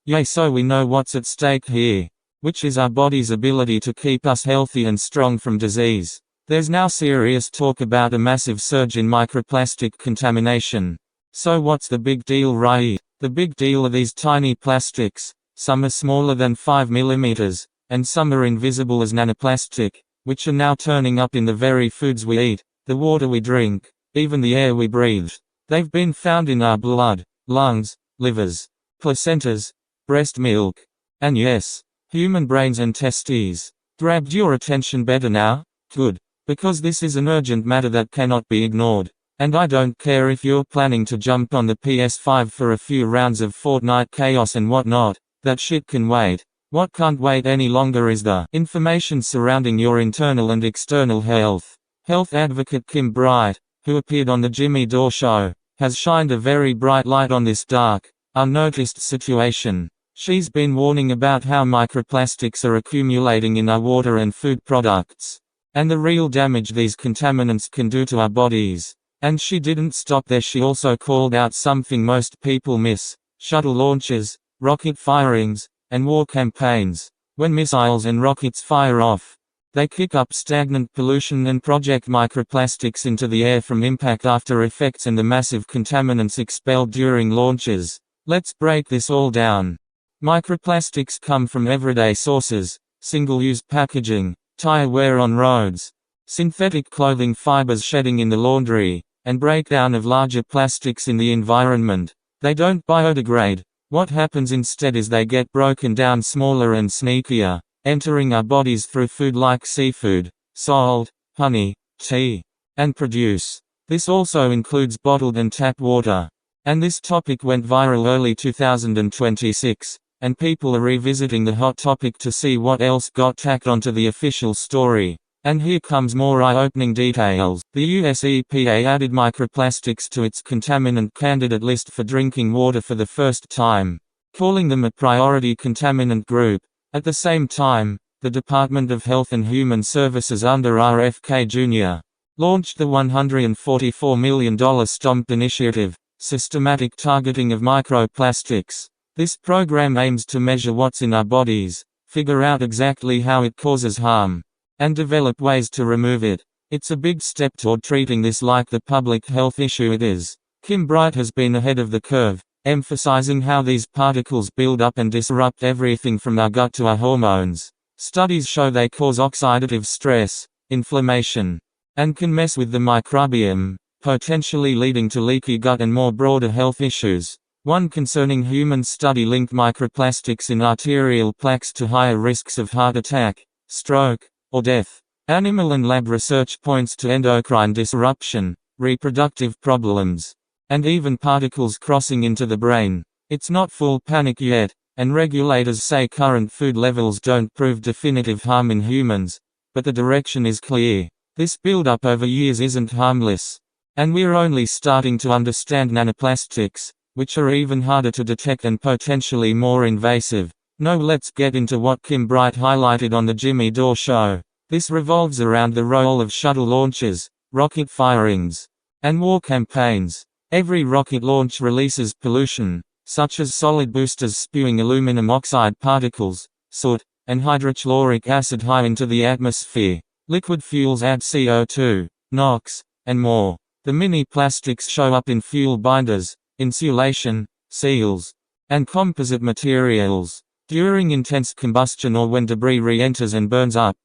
Yay, so we know what's at stake here, which is our body's ability to keep us healthy and strong from disease. There's now serious talk about a massive surge in microplastic contamination. So what's the big deal, right? The big deal are these tiny plastics. Some are smaller than 5 millimeters, and some are invisible as nanoplastic, which are now turning up in the very foods we eat, the water we drink, even the air we breathe. They've been found in our blood, lungs, livers, placentas, breast milk, and yes, human brains and testes. Grabbed your attention better now? Good. Because this is an urgent matter that cannot be ignored. And I don't care if you're planning to jump on the PS5 for a few rounds of Fortnite chaos and whatnot, that shit can wait. What can't wait any longer is the information surrounding your internal and external health. Health advocate Kim Bright, who appeared on the Jimmy Dore Show, has shined a very bright light on this dark, unnoticed situation. She's been warning about how microplastics are accumulating in our water and food products, and the real damage these contaminants can do to our bodies. And she didn't stop there. She also called out something most people miss: shuttle launches, rocket firings, and war campaigns. When missiles and rockets fire off, they kick up stagnant pollution and project microplastics into the air from impact after effects and the massive contaminants expelled during launches. Let's break this all down. Microplastics come from everyday sources: single-use packaging, tire wear on roads, synthetic clothing fibers shedding in the laundry, and breakdown of larger plastics in the environment. They don't biodegrade. What happens instead is they get broken down smaller and sneakier, entering our bodies through food like seafood, salt, honey, tea, and produce. This also includes bottled and tap water. And this topic went viral early 2026, and people are revisiting the hot topic to see what else got tacked onto the official story. And here comes more eye-opening details. The US EPA added microplastics to its contaminant candidate list for drinking water for the first time, calling them a priority contaminant group. At the same time, the Department of Health and Human Services under RFK Jr. launched the $144 million STOMP initiative, Systematic Targeting of Microplastics. This program aims to measure what's in our bodies, figure out exactly how it causes harm, and develop ways to remove it. It's a big step toward treating this like the public health issue it is. Kim Bright has been ahead of the curve, emphasizing how these particles build up and disrupt everything from our gut to our hormones. Studies show they cause oxidative stress, inflammation, and can mess with the microbiome, potentially leading to leaky gut and more broader health issues. One concerning human study linked microplastics in arterial plaques to higher risks of heart attack, stroke, or death. Animal and lab research points to endocrine disruption, reproductive problems, and even particles crossing into the brain. It's not full panic yet, and regulators say current food levels don't prove definitive harm in humans, but the direction is clear. This buildup over years isn't harmless. And we're only starting to understand nanoplastics, which are even harder to detect and potentially more invasive. Now let's get into what Kim Bright highlighted on the Jimmy Dore Show. This revolves around the role of shuttle launches, rocket firings, and war campaigns. Every rocket launch releases pollution, such as solid boosters spewing aluminum oxide particles, soot, and hydrochloric acid high into the atmosphere. Liquid fuels add CO2, NOx, and more. The mini plastics show up in fuel binders, insulation, seals, and composite materials. During intense combustion or when debris re-enters and burns up,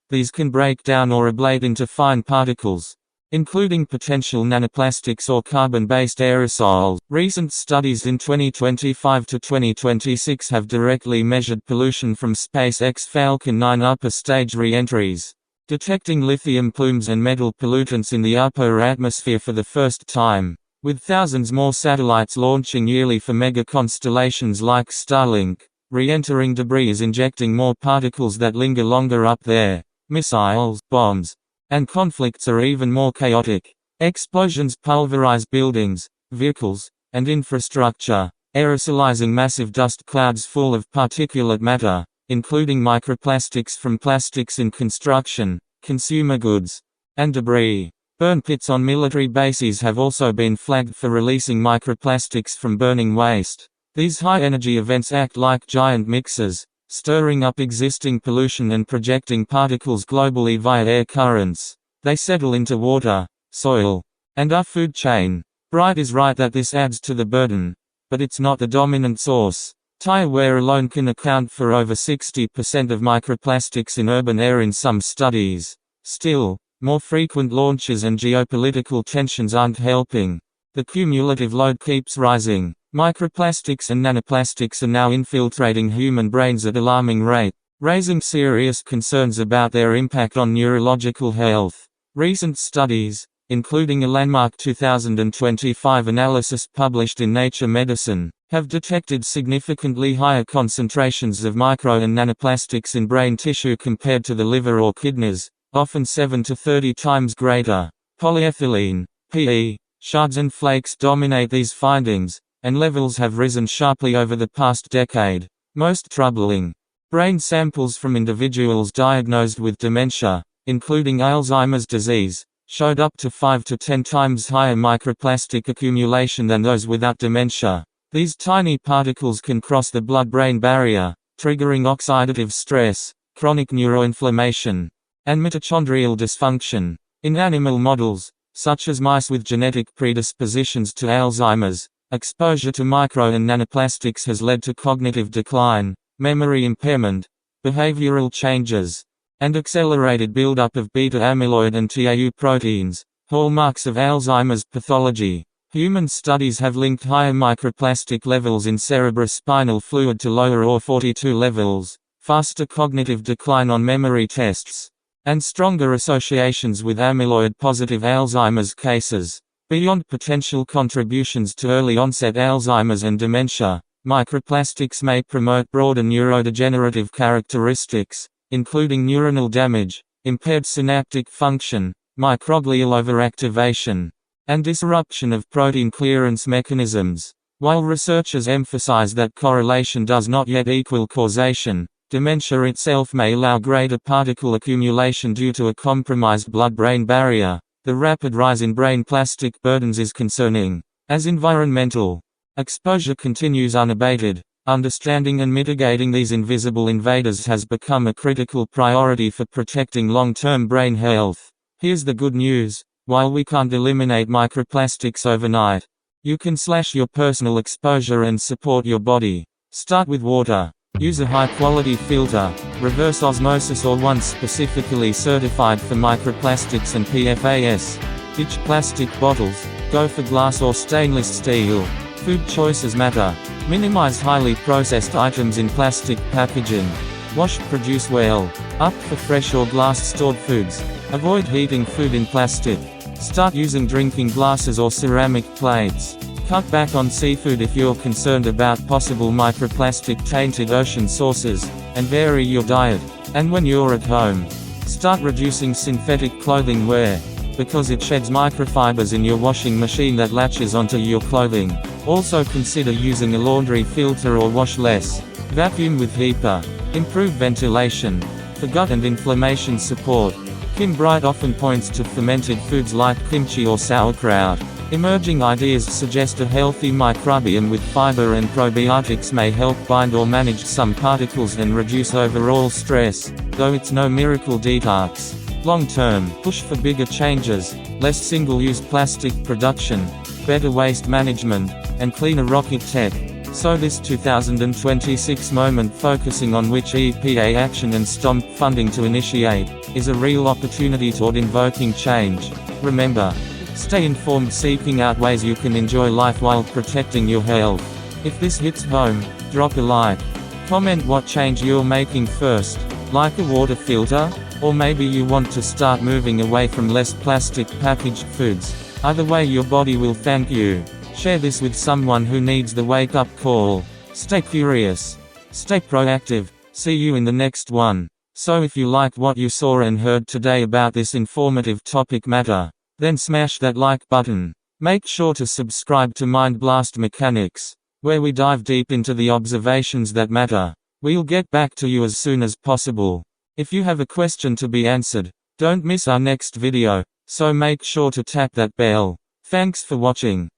these can break down or ablate into fine particles, including potential nanoplastics or carbon-based aerosols. Recent studies in 2025 to 2026 have directly measured pollution from SpaceX Falcon 9 upper stage re-entries, detecting lithium plumes and metal pollutants in the upper atmosphere for the first time. With thousands more satellites launching yearly for mega constellations like Starlink, re-entering debris is injecting more particles that linger longer up there. Missiles, bombs, and conflicts are even more chaotic. Explosions pulverize buildings, vehicles, and infrastructure, aerosolizing massive dust clouds full of particulate matter, including microplastics from plastics in construction, consumer goods, and debris. Burn pits on military bases have also been flagged for releasing microplastics from burning waste. These high-energy events act like giant mixers, stirring up existing pollution and projecting particles globally via air currents. They settle into water, soil, and our food chain. Bright is right that this adds to the burden, but it's not the dominant source. Tire wear alone can account for over 60% of microplastics in urban air in some studies. Still, more frequent launches and geopolitical tensions aren't helping. The cumulative load keeps rising. Microplastics and nanoplastics are now infiltrating human brains at alarming rate, raising serious concerns about their impact on neurological health. Recent studies, including a landmark 2025 analysis published in Nature Medicine, have detected significantly higher concentrations of micro and nanoplastics in brain tissue compared to the liver or kidneys, often 7 to 30 times greater. Polyethylene, PE, shards and flakes dominate these findings, and levels have risen sharply over the past decade. Most troubling, brain samples from individuals diagnosed with dementia, including Alzheimer's disease, showed up to 5 to 10 times higher microplastic accumulation than those without dementia. These tiny particles can cross the blood-brain barrier, triggering oxidative stress, chronic neuroinflammation, and mitochondrial dysfunction. In animal models, such as mice with genetic predispositions to Alzheimer's, exposure to micro and nanoplastics has led to cognitive decline, memory impairment, behavioral changes, and accelerated buildup of beta-amyloid and tau proteins, hallmarks of Alzheimer's pathology. Human studies have linked higher microplastic levels in cerebrospinal fluid to lower OR42 levels, faster cognitive decline on memory tests, and stronger associations with amyloid-positive Alzheimer's cases. Beyond potential contributions to early-onset Alzheimer's and dementia, microplastics may promote broader neurodegenerative characteristics, including neuronal damage, impaired synaptic function, microglial overactivation, and disruption of protein clearance mechanisms. While researchers emphasize that correlation does not yet equal causation, dementia itself may allow greater particle accumulation due to a compromised blood-brain barrier. The rapid rise in brain plastic burdens is concerning. As environmental exposure continues unabated, understanding and mitigating these invisible invaders has become a critical priority for protecting long-term brain health. Here's the good news. While we can't eliminate microplastics overnight, you can slash your personal exposure and support your body. Start with water. Use a high-quality filter, reverse osmosis or one specifically certified for microplastics and PFAS. Ditch plastic bottles, go for glass or stainless steel. Food choices matter. Minimize highly processed items in plastic packaging. Wash produce well. Opt for fresh or glass-stored foods. Avoid heating food in plastic. Start using drinking glasses or ceramic plates. Cut back on seafood if you're concerned about possible microplastic-tainted ocean sources, and vary your diet. And when you're at home, start reducing synthetic clothing wear, because it sheds microfibers in your washing machine that latches onto your clothing. Also consider using a laundry filter or wash less. Vacuum with HEPA. Improve ventilation. For gut and inflammation support, Kim Bright often points to fermented foods like kimchi or sauerkraut. Emerging ideas suggest a healthy microbiome with fiber and probiotics may help bind or manage some particles and reduce overall stress, though it's no miracle detox. Long-term, push for bigger changes, less single-use plastic production, better waste management, and cleaner rocket tech. So this 2026 moment focusing on which EPA action and STOMP funding to initiate, is a real opportunity toward invoking change. Remember, stay informed, seeking out ways you can enjoy life while protecting your health. If this hits home, drop a like. Comment what change you're making first, like a water filter, or maybe you want to start moving away from less plastic packaged foods. Either way, your body will thank you. Share this with someone who needs the wake-up call. Stay curious. Stay proactive. See you in the next one. So if you liked what you saw and heard today about this informative topic matter, then smash that like button. Make sure to subscribe to Mind Blast Mechanics, where we dive deep into the observations that matter. We'll get back to you as soon as possible. If you have a question to be answered, don't miss our next video, so make sure to tap that bell. Thanks for watching.